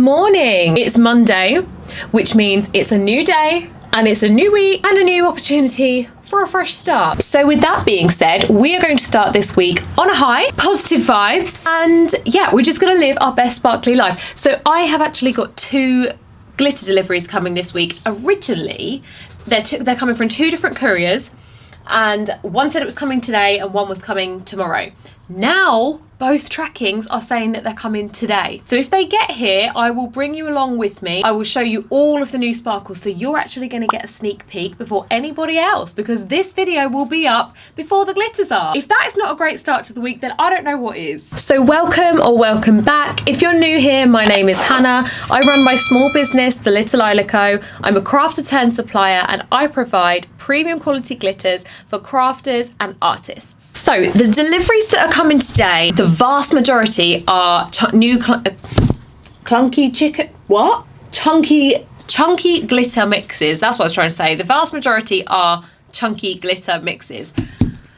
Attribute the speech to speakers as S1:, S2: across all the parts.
S1: morning. It's Monday, which means it's a new day and it's a new week and a new opportunity for a fresh start. So with that being said, we are going to start this week on a high, positive vibes, and yeah, we're just going to live our best sparkly life. So I have actually got 2 glitter deliveries coming this week. Originally, they're coming from 2 different couriers, and one said it was coming today and one was coming tomorrow. Now, both trackings are saying that they're coming today. So if they get here, I will bring you along with me. I will show you all of the new sparkles. So you're actually going to get a sneak peek before anybody else, because this video will be up before the glitters are. If that is not a great start to the week, then I don't know what is. So welcome or welcome back. If you're new here, my name is Hannah. I run my small business, the Little Isla Co. I'm a crafter turned supplier, and I provide premium quality glitters for crafters and artists. So the deliveries that are coming today, the vast majority are chunky glitter mixes. That's what I was trying to say. The vast majority are chunky glitter mixes.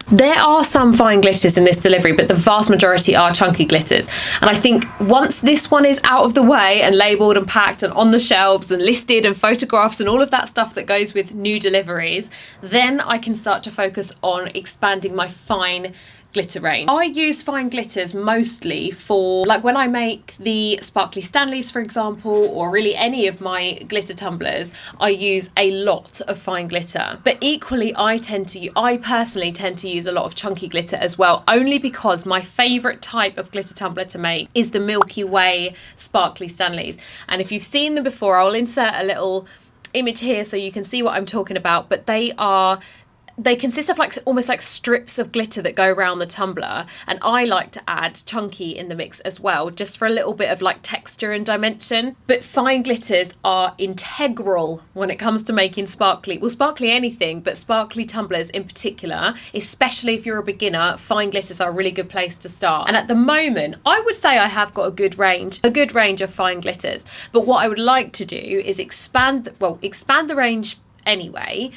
S1: There are some fine glitters in this delivery, but the vast majority are chunky glitters. And I think once this one is out of the way and labelled and packed and on the shelves and listed and photographed and all of that stuff that goes with new deliveries, then I can start to focus on expanding my fine glitter range. I use fine glitters mostly for, like, when I make the sparkly Stanleys, for example, or really any of my glitter tumblers, I use a lot of fine glitter. But equally, I personally tend to use a lot of chunky glitter as well, only because my favourite type of glitter tumbler to make is the Milky Way sparkly Stanleys. And if you've seen them before, I'll insert a little image here so you can see what I'm talking about, but they consist of almost like strips of glitter that go around the tumbler, and I like to add chunky in the mix as well, just for a little bit of like texture and dimension. But fine glitters are integral when it comes to making sparkly anything, but sparkly tumblers in particular, especially if you're a beginner. Fine glitters are a really good place to start. And at the moment, I would say I have got a good range of fine glitters. But what I would like to do is expand the range anyway.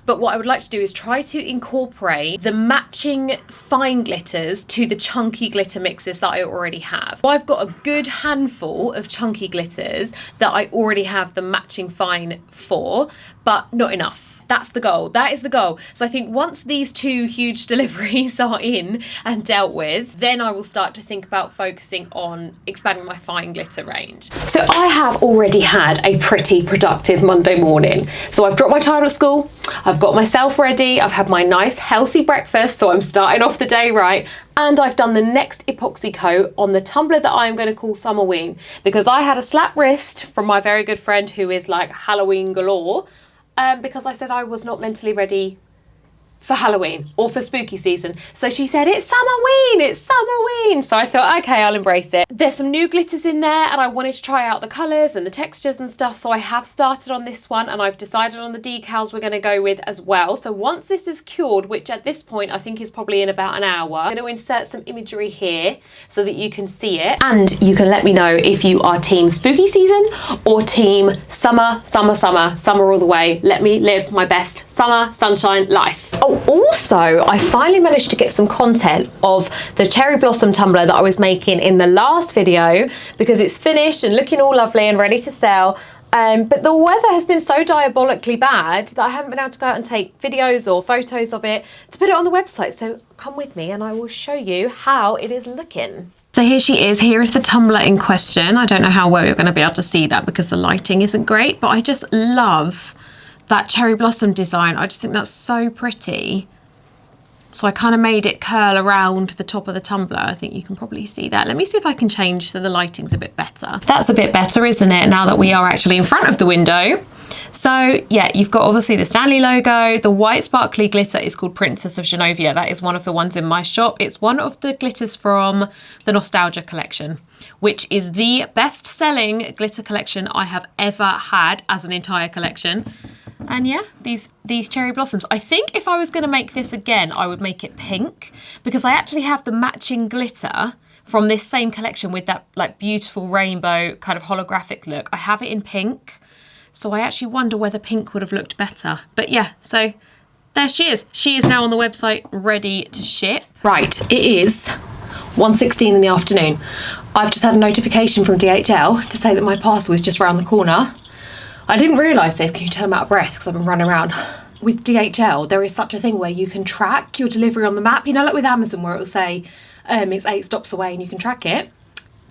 S1: But what I would like to do is try to incorporate the matching fine glitters to the chunky glitter mixes that I already have. So I've got a good handful of chunky glitters that I already have the matching fine for, but not enough. That's the goal. That is the goal. So I think once these 2 huge deliveries are in and dealt with, then I will start to think about focusing on expanding my fine glitter range. So I have already had a pretty productive Monday morning. So I've dropped my child at school, I've got myself ready, I've had my nice healthy breakfast, so I'm starting off the day right. And I've done the next epoxy coat on the tumbler that I am going to call Summerween, because I had a slap wrist from my very good friend who is like Halloween galore. Because I said I was not mentally ready for Halloween or for spooky season. So she said, it's Summerween. So I thought, okay, I'll embrace it. There's some new glitters in there, and I wanted to try out the colours and the textures and stuff. So I have started on this one, and I've decided on the decals we're going to go with as well. So once this is cured, which at this point I think is probably in about an hour, I'm going to insert some imagery here so that you can see it. And you can let me know if you are team spooky season or team summer all the way. Let me live my best summer sunshine life. Oh, also, I finally managed to get some content of the cherry blossom tumbler that I was making in the last video, because it's finished and looking all lovely and ready to sell. But the weather has been so diabolically bad that I haven't been able to go out and take videos or photos of it to put it on the website. So come with me and I will show you how it is looking. So here she is. Here is the tumbler in question. I don't know how well you're going to be able to see that because the lighting isn't great, but I just love that cherry blossom design. I just think that's so pretty. So I kind of made it curl around the top of the tumbler. I think you can probably see that. Let me see if I can change so the lighting's a bit better. That's a bit better, isn't it? Now that we are actually in front of the window. So yeah, you've got obviously the Stanley logo. The white sparkly glitter is called Princess of Genovia. That is one of the ones in my shop. It's one of the glitters from the Nostalgia collection, which is the best-selling glitter collection I have ever had as an entire collection. And yeah, these cherry blossoms. I think if I was going to make this again, I would make it pink, because I actually have the matching glitter from this same collection with that like beautiful rainbow kind of holographic look. I have it in pink, so I actually wonder whether pink would have looked better. But yeah, so there she is. She is now on the website ready to ship. Right, it is 1:16 in the afternoon. I've just had a notification from DHL to say that my parcel is just around the corner. I didn't realise this. Can you tell I'm out of breath because I've been running around? With DHL, there is such a thing where you can track your delivery on the map. You know, like with Amazon where it will say it's 8 stops away and you can track it.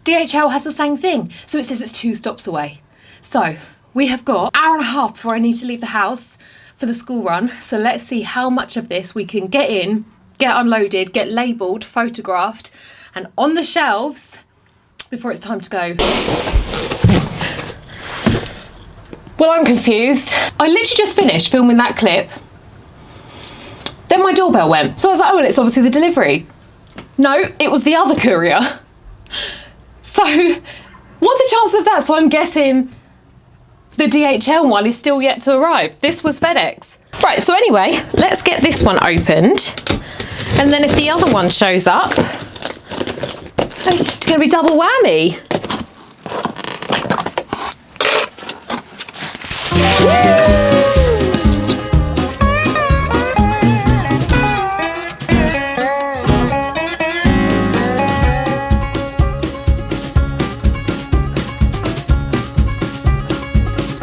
S1: DHL has the same thing. So it says it's 2 stops away. So we have got an hour and a half before I need to leave the house for the school run. So let's see how much of this we can get in, get unloaded, get labelled, photographed, and on the shelves before it's time to go. Well, I'm confused. I literally just finished filming that clip. Then my doorbell went. So I was like, oh, well, it's obviously the delivery. No, it was the other courier. So what's the chance of that? So I'm guessing the DHL one is still yet to arrive. This was FedEx. Right, so anyway, let's get this one opened. And then if the other one shows up, it's just gonna be double whammy.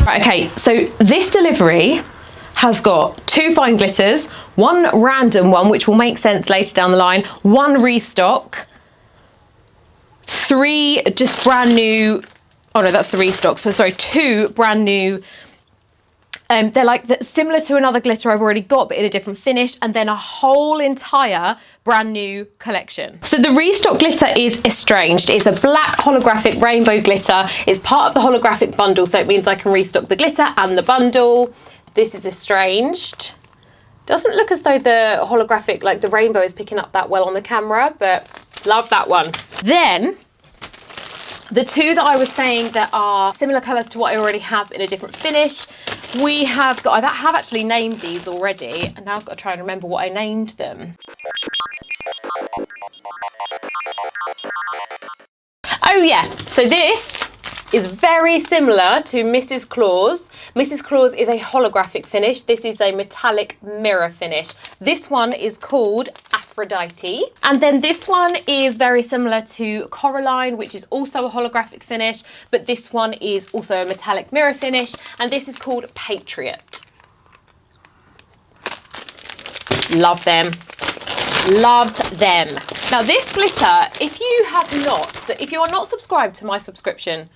S1: Right, okay, so this delivery has got 2 fine glitters, 1 random one, which will make sense later down the line, 1 restock, 3 just brand new, oh no, that's the restock, so sorry, 2 brand new, they're like similar to another glitter I've already got, but in a different finish, and then a whole entire brand new collection. So the restock glitter is Estranged. It's a black holographic rainbow glitter. It's part of the holographic bundle, so it means I can restock the glitter and the bundle. This is Estranged. Doesn't look as though the holographic, like the rainbow, is picking up that well on the camera, but love that one. Then the 2 that I was saying that are similar colours to what I already have in a different finish, we have got, I have actually named these already, and now I've got to try and remember what I named them. Oh yeah, so this is very similar to Mrs. Claus. Mrs. Claus is a holographic finish. This is a metallic mirror finish. This one is called Aphrodite. And then this one is very similar to Coraline, which is also a holographic finish, but this one is also a metallic mirror finish, and this is called Patriot. Love them. Love them. Now this glitter, if you are not subscribed to my subscription,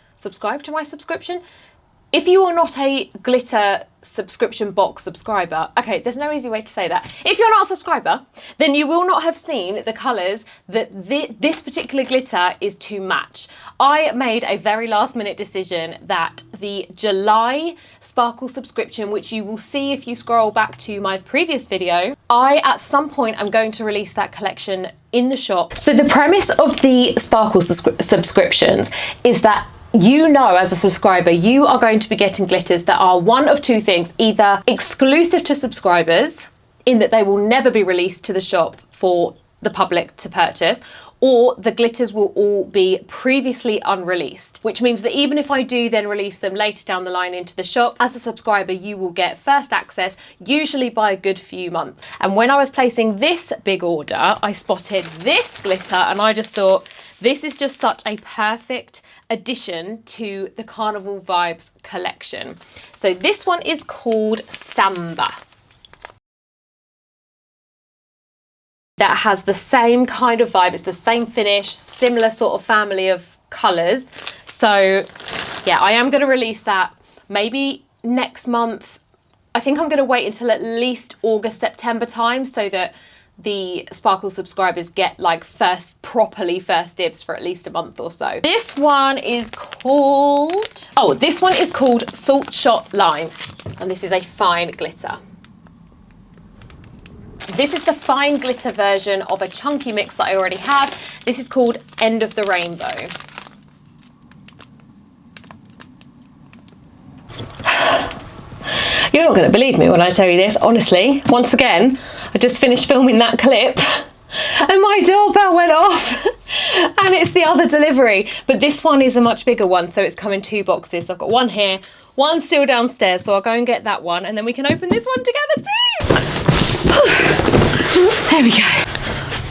S1: if you are not a glitter subscription box subscriber, okay, there's no easy way to say that. If you're not a subscriber, then you will not have seen the colours that this particular glitter is to match. I made a very last minute decision that the July Sparkle subscription, which you will see if you scroll back to my previous video, I at some point am going to release that collection in the shop. So the premise of the Sparkle subscriptions is that, you know, as a subscriber, you are going to be getting glitters that are one of 2 things: either exclusive to subscribers, in that they will never be released to the shop for the public to purchase, or the glitters will all be previously unreleased, which means that even if I do then release them later down the line into the shop, as a subscriber, you will get first access, usually by a good few months. And when I was placing this big order, I spotted this glitter and I just thought, this is just such a perfect addition to the Carnival Vibes collection. So this one is called Samba. That has the same kind of vibe, it's the same finish, similar sort of family of colours. So yeah, I am going to release that maybe next month. I think I'm going to wait until at least August, September time, so that the Sparkle subscribers get like first dibs for at least a month or so. This one is called, Salt Shot Lime, and this is a fine glitter. This is the fine glitter version of a chunky mix that I already have. This is called End of the Rainbow. You're not going to believe me when I tell you this, honestly. Once again, I just finished filming that clip and my doorbell went off and it's the other delivery. But this one is a much bigger one, so it's come in 2 boxes. So I've got one here, one still downstairs, so I'll go and get that one and then we can open this one together too. There we go.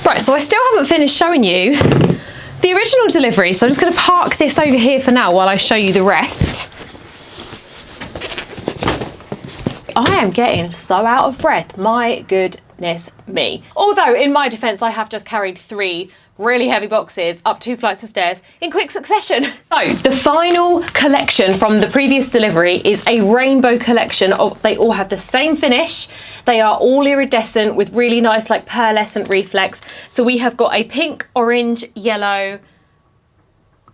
S1: Right, so I still haven't finished showing you the original delivery, so I'm just going to park this over here for now while I show you the rest. I am getting so out of breath, my goodness me. Although in my defense, I have just carried 3 really heavy boxes up 2 flights of stairs in quick succession. So the final collection from the previous delivery is a rainbow collection of, they all have the same finish. They are all iridescent with really nice like pearlescent reflex. So we have got a pink, orange, yellow,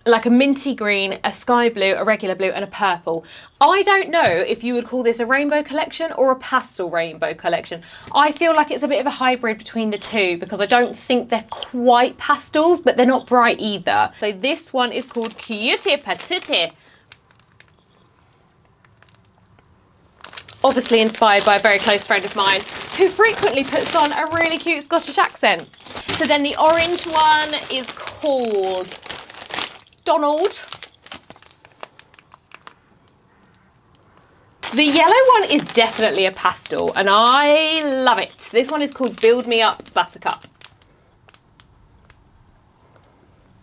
S1: like a minty green, a sky blue, a regular blue and a purple. I don't know if you would call this a rainbow collection or a pastel rainbow collection. I feel like it's a bit of a hybrid between the two because I don't think they're quite pastels, but they're not bright either. So this one is called Cutie Patootie. Obviously inspired by a very close friend of mine who frequently puts on a really cute Scottish accent. So then the orange one is called Donald. The yellow one is definitely a pastel and I love it. This one is called Build Me Up Buttercup.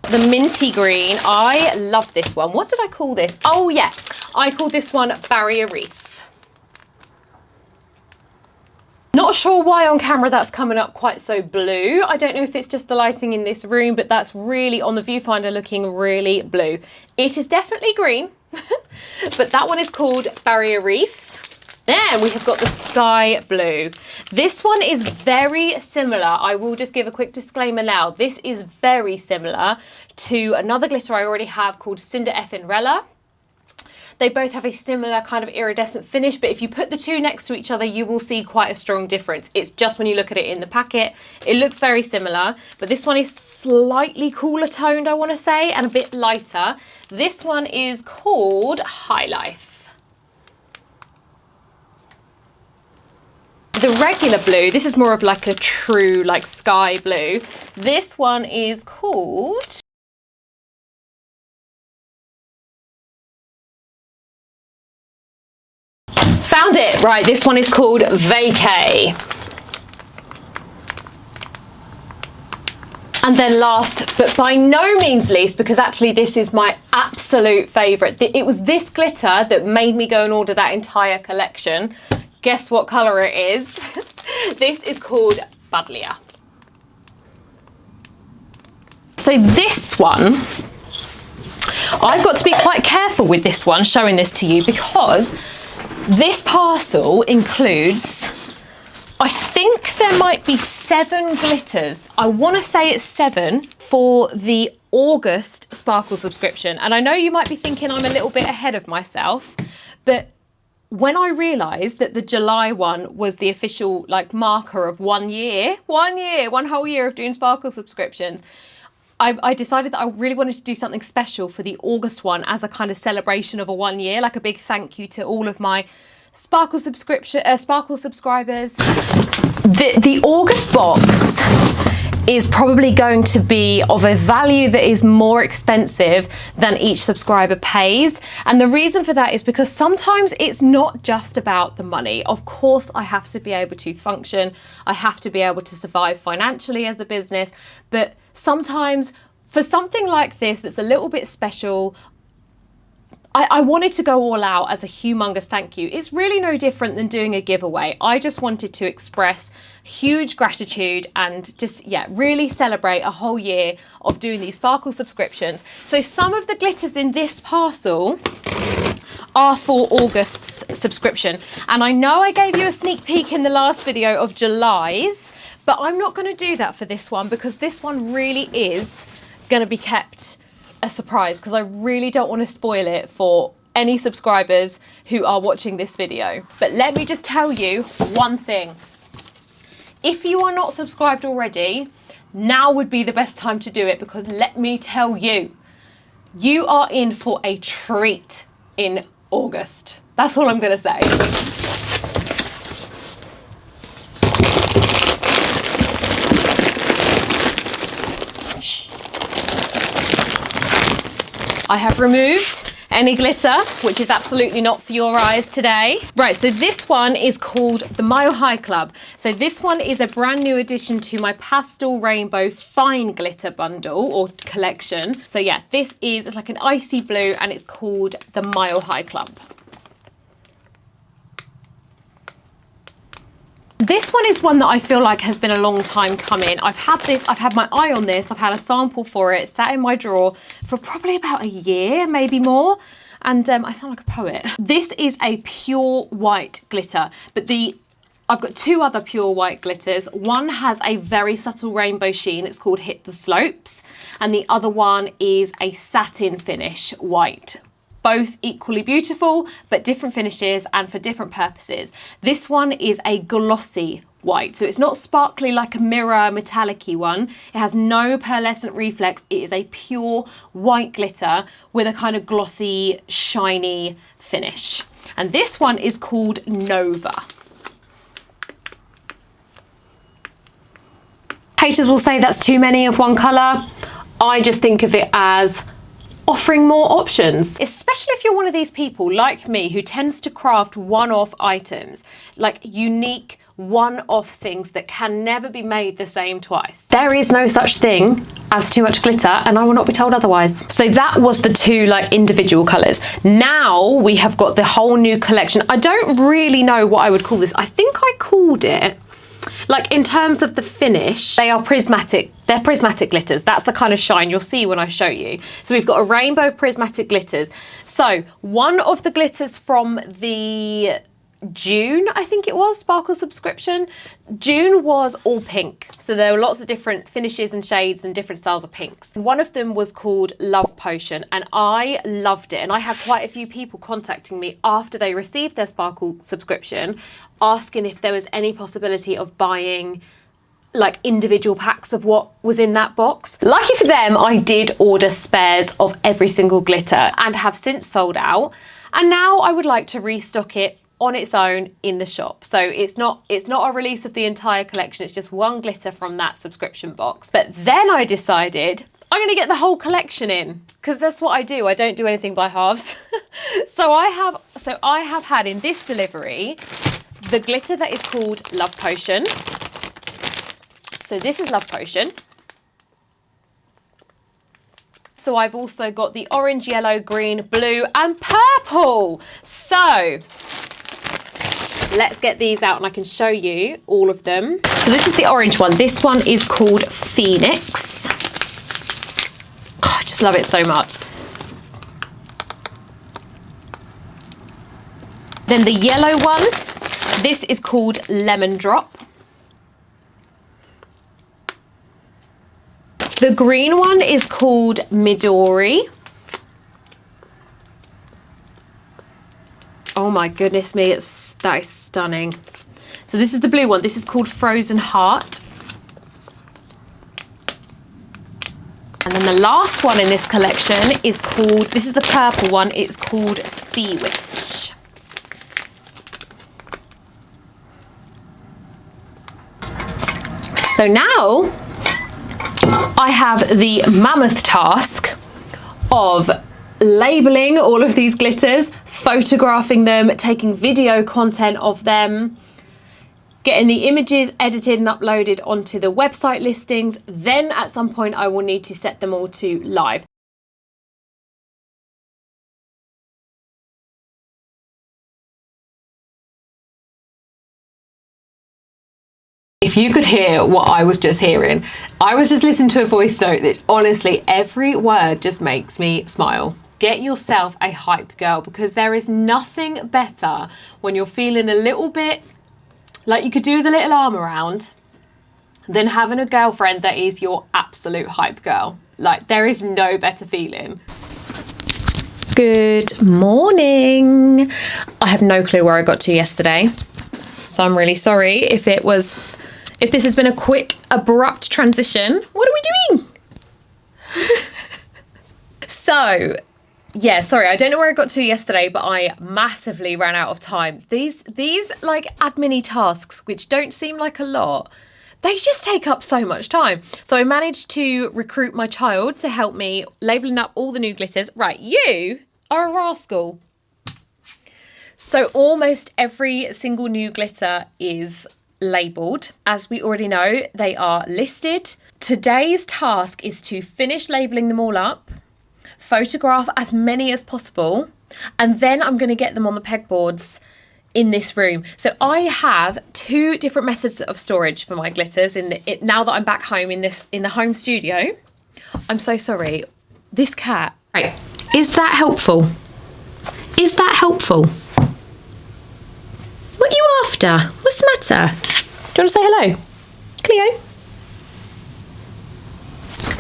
S1: The minty green, I love this one. What did I call this? Oh yeah, I called this one Barrier Reef. Not sure why on camera that's coming up quite so blue. I don't know if it's just the lighting in this room, but that's really on the viewfinder looking really blue. It is definitely green, but that one is called Barrier Reef. Then we have got the sky blue. This one is very similar. I will just give a quick disclaimer now. This is very similar to another glitter I already have called Cinder Effin'-Rella. They both have a similar kind of iridescent finish, but if you put the two next to each other, you will see quite a strong difference. It's just when you look at it in the packet, it looks very similar, but this one is slightly cooler toned, I want to say, and a bit lighter. This one is called High Life. The regular blue, this is more of like a true like sky blue. This one is called Found it! Right, this one is called Vacay. And then last, but by no means least, because actually this is my absolute favourite. It was this glitter that made me go and order that entire collection. Guess what colour it is? This is called Buddleia. So this one, I've got to be quite careful with this one, showing this to you, because this parcel includes, I think there might be 7 glitters. I want to say it's 7 for the August Sparkle subscription. And I know you might be thinking I'm a little bit ahead of myself, but when I realised that the July one was the official like marker of 1 year, 1 whole year of doing Sparkle subscriptions, I decided that I really wanted to do something special for the August one as a kind of celebration of a 1 year, like a big thank you to all of my Sparkle subscribers. The August box is probably going to be of a value that is more expensive than each subscriber pays. And the reason for that is because sometimes it's not just about the money. Of course, I have to be able to function. I have to be able to survive financially as a business. But sometimes for something like this, that's a little bit special, I wanted to go all out as a humongous thank you. It's really no different than doing a giveaway. I just wanted to express huge gratitude and just, yeah, really celebrate a whole year of doing these Sparkle subscriptions. So some of the glitters in this parcel are for August's subscription. And I know I gave you a sneak peek in the last video of July's, but I'm not going to do that for this one because this one really is going to be kept a surprise because I really don't want to spoil it for any subscribers who are watching this video. But let me just tell you one thing. If you are not subscribed already, now would be the best time to do it because let me tell you, you are in for a treat in August. That's all I'm going to say. I have removed any glitter, which is absolutely not for your eyes today. Right, so this one is called the Mile High Club. So this one is a brand new addition to my pastel rainbow fine glitter bundle or collection. So yeah, it's like an icy blue and it's called the Mile High Club. This one is one that I feel like has been a long time coming. I've had my eye on this. I've had a sample for it, sat in my drawer for probably about a year, maybe more. And I sound like a poet. This is a pure white glitter, but I've got two other pure white glitters. One has a very subtle rainbow sheen. It's called Hit the Slopes. And the other one is a satin finish white. Both equally beautiful, but different finishes and for different purposes. This one is a glossy white, so it's not sparkly like a mirror metallic-y one. It has no pearlescent reflex. It is a pure white glitter with a kind of glossy, shiny finish. And this one is called Nova. Haters will say that's too many of one colour. I just think of it as offering more options, especially if you're one of these people like me who tends to craft one-off items, like unique one-off things that can never be made the same twice. There is no such thing as too much glitter, and I will not be told otherwise. So that was the two like individual colours. Now we have got the whole new collection. I don't really know what I would call this. I think I called it, like in terms of the finish, they are prismatic. They're prismatic glitters. That's the kind of shine you'll see when I show you. So we've got a rainbow of prismatic glitters. So one of the glitters from the June, I think it was, Sparkle subscription. June was all pink. So there were lots of different finishes and shades and different styles of pinks. One of them was called Love Potion and I loved it. And I had quite a few people contacting me after they received their Sparkle subscription, asking if there was any possibility of buying like individual packs of what was in that box. Lucky for them, I did order spares of every single glitter and have since sold out. And now I would like to restock it on its own in the shop. So it's not a release of the entire collection, it's just one glitter from that subscription box. But then I decided I'm gonna get the whole collection in, because that's what I do. I don't do anything by halves. So I have had in this delivery the glitter that is called Love Potion. So this is Love Potion. So I've also got the orange, yellow, green, blue and purple. So let's get these out and I can show you all of them. So this is the orange one. This one is called Phoenix. Oh, I just love it so much. Then the yellow one, this is called Lemon Drop. The green one is called Midori. Oh my goodness me, that is stunning. So this is the blue one. This is called Frozen Heart. And then the last one in this collection is called, this is the purple one, it's called Sea Witch. So now I have the mammoth task of labeling all of these glitters, photographing them, taking video content of them, getting the images edited and uploaded onto the website listings. Then at some point I will need to set them all to live. If you could hear what I was just hearing, I was just listening to a voice note that honestly, every word just makes me smile. Get yourself a hype girl, because there is nothing better when you're feeling a little bit like you could do with a little arm around than having a girlfriend that is your absolute hype girl. Like, there is no better feeling. Good morning. I have no clue where I got to yesterday, so I'm really sorry if this has been a quick, abrupt transition. What are we doing? So, yeah, sorry, I don't know where I got to yesterday, but I massively ran out of time. These like admin-y tasks, which don't seem like a lot, they just take up so much time. So I managed to recruit my child to help me labeling up all the new glitters. Right, you are a rascal. So almost every single new glitter is labelled. As we already know, they are listed. Today's task is to finish labelling them all up, photograph as many as possible, and then I'm going to get them on the pegboards in this room. So I have 2 different methods of storage for my glitters now that I'm back home in the home studio. I'm so sorry. This cat. Right. Is that helpful? Is that helpful? What are you after? What's the matter? Do you want to say hello? Cleo?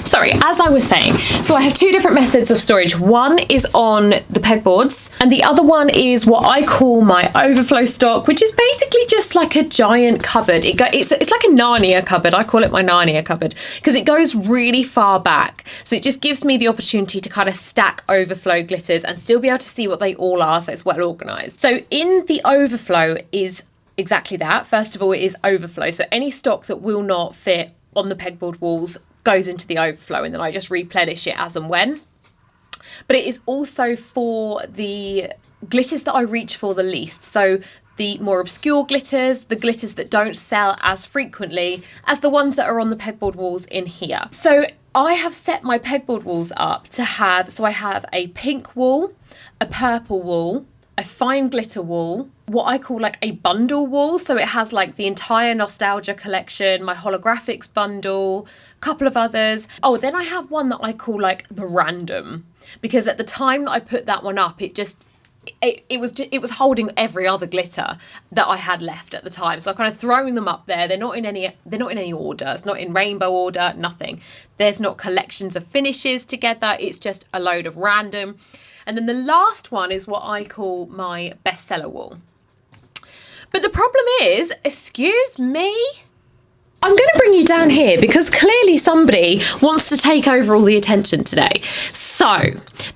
S1: Sorry, as I was saying, so I have 2 different methods of storage. One is on the pegboards, and the other one is what I call my overflow stock, which is basically just like a giant cupboard. It's like a Narnia cupboard. I call it my Narnia cupboard because it goes really far back. So it just gives me the opportunity to kind of stack overflow glitters and still be able to see what they all are, so it's well organised. So in the overflow is exactly that. First of all, it is overflow. So any stock that will not fit on the pegboard walls goes into the overflow, and then I just replenish it as and when. But it is also for the glitters that I reach for the least. So the more obscure glitters, the glitters that don't sell as frequently as the ones that are on the pegboard walls in here. So I have set my pegboard walls up to have, so I have a pink wall, a purple wall, a fine glitter wall, what I call like a bundle wall. So it has like the entire nostalgia collection, my holographics bundle, a couple of others. Oh, then I have one that I call like the random, because at the time that I put that one up, it was holding every other glitter that I had left at the time. So I've kind of thrown them up there. They're not in any order. It's not in rainbow order, nothing. There's not collections of finishes together. It's just a load of random. And then the last one is what I call my bestseller wall. But the problem is, excuse me, I'm going to bring you down here because clearly somebody wants to take over all the attention today. So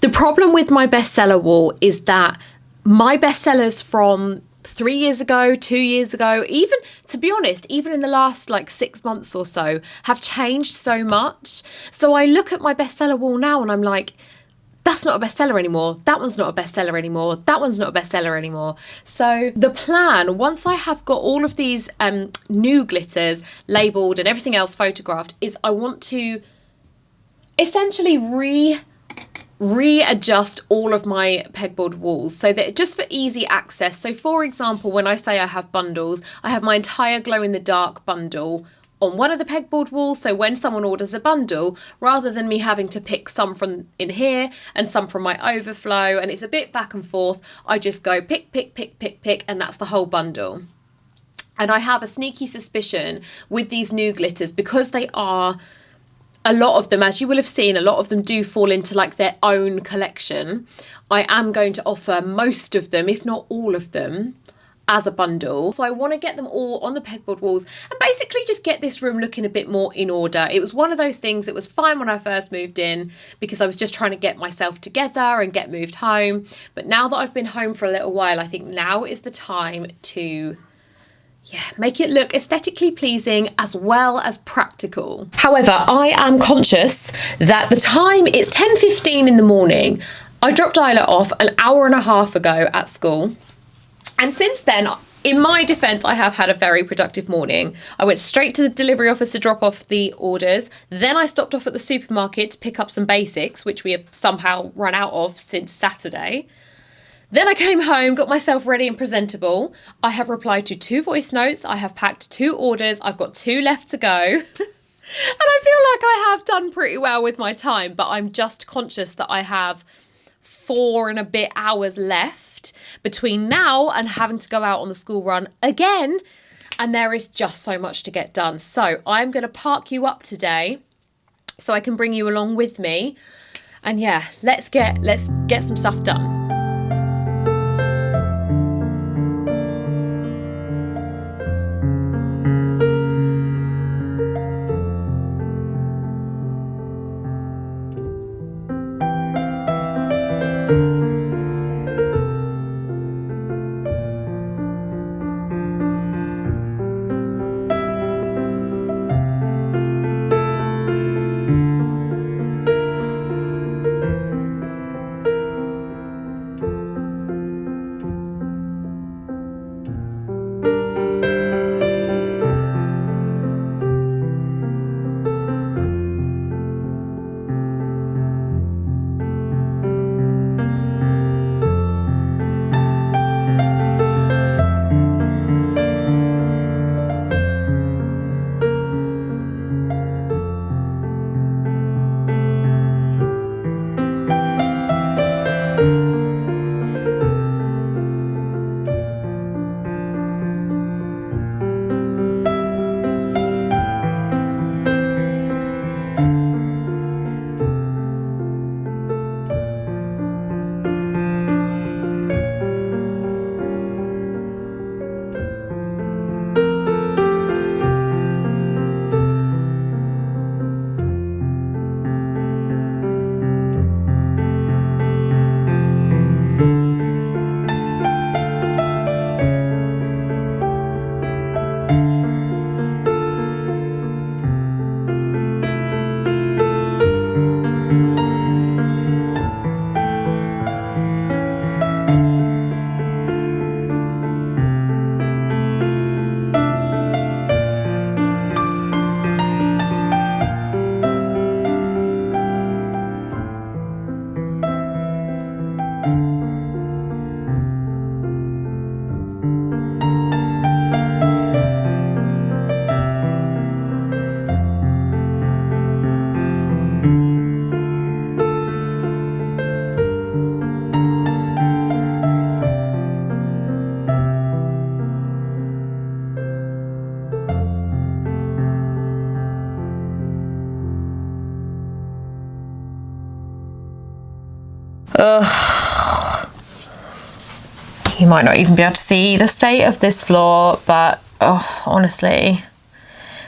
S1: the problem with my bestseller wall is that my bestsellers from 3 years ago, 2 years ago, even, to be honest, even in the last like 6 months or so, have changed so much. So I look at my bestseller wall now and I'm like, that's not a bestseller anymore. That one's not a bestseller anymore. That one's not a bestseller anymore. So the plan, once I have got all of these new glitters labelled and everything else photographed, is I want to essentially readjust all of my pegboard walls so that just for easy access. So for example, when I say I have bundles, I have my entire glow in the dark bundle on one of the pegboard walls. So when someone orders a bundle, rather than me having to pick some from in here and some from my overflow, and it's a bit back and forth, I just go pick, and that's the whole bundle. And I have a sneaky suspicion with these new glitters, because they are, a lot of them, as you will have seen, a lot of them do fall into like their own collection. I am going to offer most of them, if not all of them, as a bundle. So I want to get them all on the pegboard walls and basically just get this room looking a bit more in order. It was one of those things that was fine when I first moved in because I was just trying to get myself together and get moved home. But now that I've been home for a little while, I think now is the time to make it look aesthetically pleasing as well as practical. However, I am conscious that the time, it's 10:15 in the morning. I dropped Isla off an hour and a half ago at school. And since then, in my defence, I have had a very productive morning. I went straight to the delivery office to drop off the orders. Then I stopped off at the supermarket to pick up some basics, which we have somehow run out of since Saturday. Then I came home, got myself ready and presentable. I have replied to 2 voice notes. I have packed 2 orders. I've got 2 left to go. And I feel like I have done pretty well with my time, but I'm just conscious that I have 4 and a bit hours left between now and having to go out on the school run again, and there is just so much to get done. So I'm going to park you up today so I can bring you along with me, and let's get some stuff done. Ugh. You might not even be able to see the state of this floor, but honestly,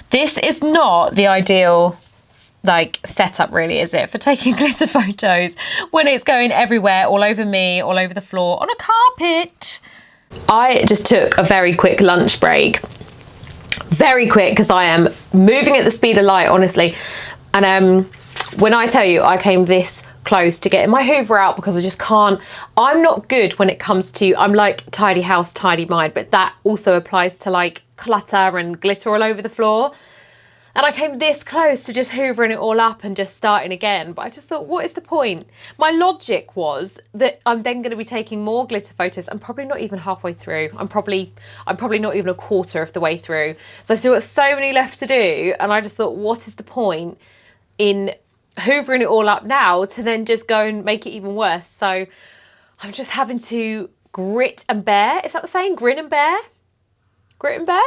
S1: this is not the ideal like setup really, is it, for taking glitter photos when it's going everywhere, all over me, all over the floor, on a carpet. I just took a very quick lunch break. Very quick, because I am moving at the speed of light, honestly. And when I tell you I came this close to getting my Hoover out, because I just can't, I'm not good when it comes to, I'm like tidy house, tidy mind, but that also applies to like clutter and glitter all over the floor. And I came this close to just hoovering it all up and just starting again. But I just thought, what is the point? My logic was that I'm then going to be taking more glitter photos. I'm probably not even halfway through. I'm probably not even a quarter of the way through. So I've still got so many left to do. And I just thought, what is the point in hoovering it all up now to then just go and make it even worse? So I'm just having to grit and bear. Is that the saying? Grin and bear? Grit and bear?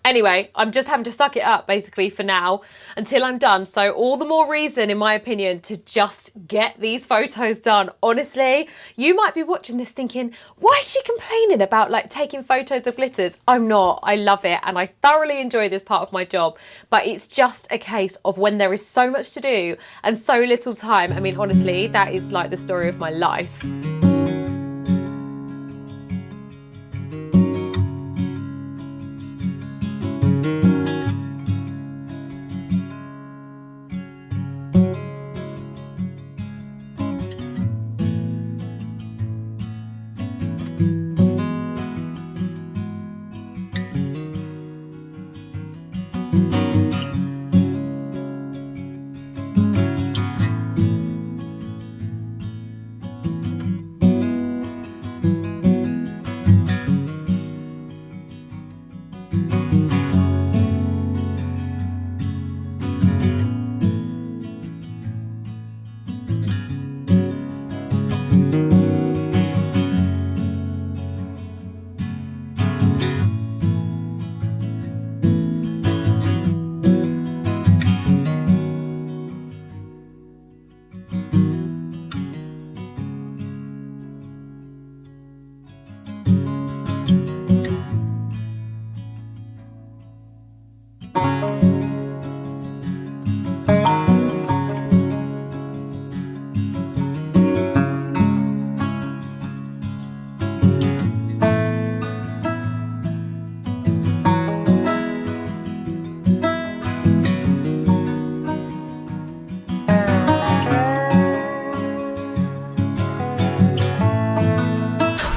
S1: Anyway, I'm just having to suck it up basically for now until I'm done. So all the more reason, in my opinion, to just get these photos done. Honestly, you might be watching this thinking, why is she complaining about like taking photos of glitters? I'm not. I love it and I thoroughly enjoy this part of my job. But it's just a case of when there is so much to do and so little time. I mean, honestly, that is like the story of my life.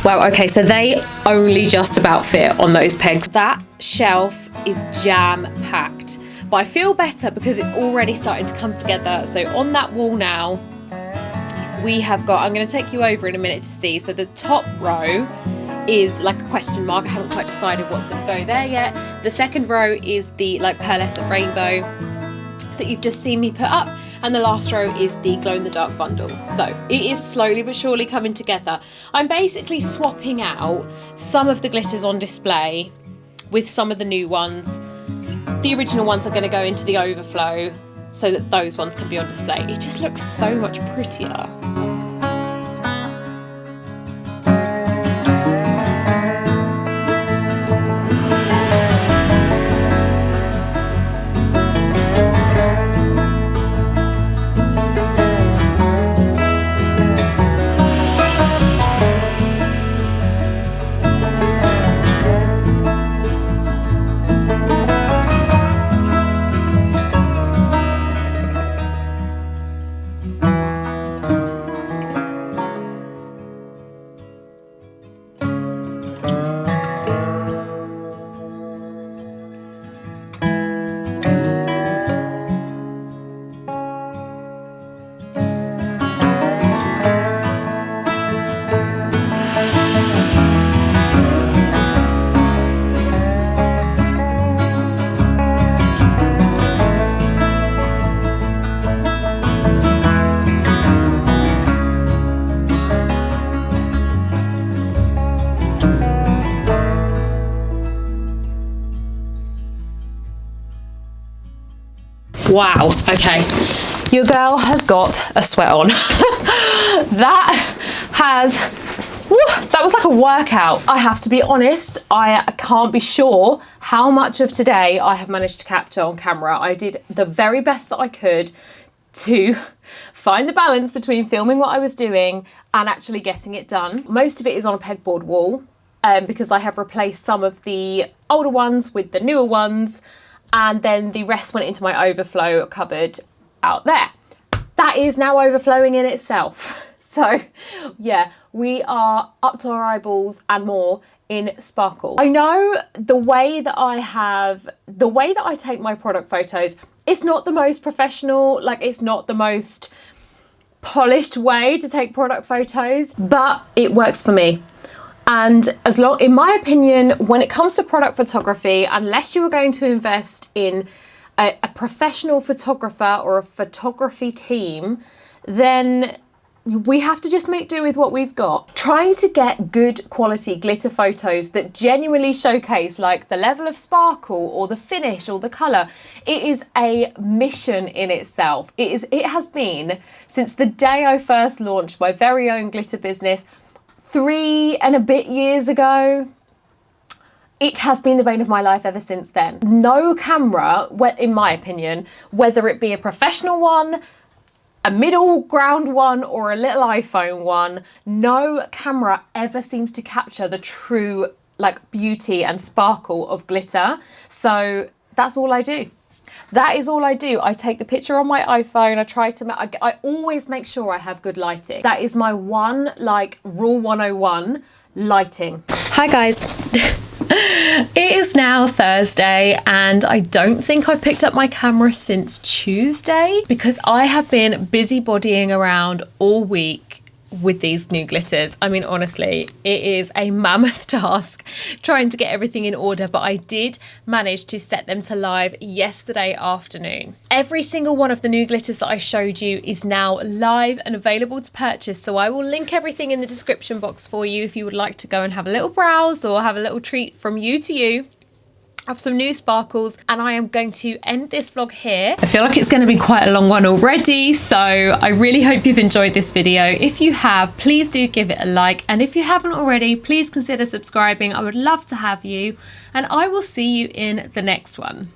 S1: Wow, okay, so they only just about fit on those pegs. That shelf is jam-packed, but I feel better because it's already starting to come together. So on that wall now, we have got, I'm going to take you over in a minute to see. So the top row is like a question mark. I haven't quite decided what's going to go there yet. The second row is the like pearlescent rainbow that you've just seen me put up. And the last row is the glow-in-the-dark bundle. So it is slowly but surely coming together. I'm basically swapping out some of the glitters on display with some of the new ones. The original ones are going to go into the overflow so that those ones can be on display. It just looks so much prettier. Wow, okay. Your girl has got a sweat on. That has, whew, that was like a workout. I have to be honest, I can't be sure how much of today I have managed to capture on camera. I did the very best that I could to find the balance between filming what I was doing and actually getting it done. Most of it is on a pegboard wall because I have replaced some of the older ones with the newer ones, and then the rest went into my overflow cupboard out there. That is now overflowing in itself. So yeah, we are up to our eyeballs and more in sparkle. I know the way that I take my product photos, it's not the most professional, like it's not the most polished way to take product photos, but it works for me. And in my opinion, when it comes to product photography, unless you are going to invest in a professional photographer or a photography team, then we have to just make do with what we've got. Trying to get good quality glitter photos that genuinely showcase like the level of sparkle or the finish or the colour, it is a mission in itself. It has been since the day I first launched my very own glitter business 3 and a bit years ago. It has been the bane of my life ever since then. No camera, in my opinion, whether it be a professional one, a middle ground one, or a little iPhone one, no camera ever seems to capture the true like beauty and sparkle of glitter. So that's all I do. That is all I do. I take the picture on my iPhone. I always make sure I have good lighting. That is my one, like, rule 101, lighting. Hi guys. It is now Thursday and I don't think I've picked up my camera since Tuesday because I have been busybodying around all week with these new glitters. I mean, honestly, it is a mammoth task trying to get everything in order, but I did manage to set them to live yesterday afternoon. Every single one of the new glitters that I showed you is now live and available to purchase, so I will link everything in the description box for you if you would like to go and have a little browse or have a little treat from you to you of some new sparkles. And I am going to end this vlog here. I feel like it's going to be quite a long one already, so I really hope you've enjoyed this video. If you have, please do give it a like, and if you haven't already, please consider subscribing. I would love to have you, and I will see you in the next one.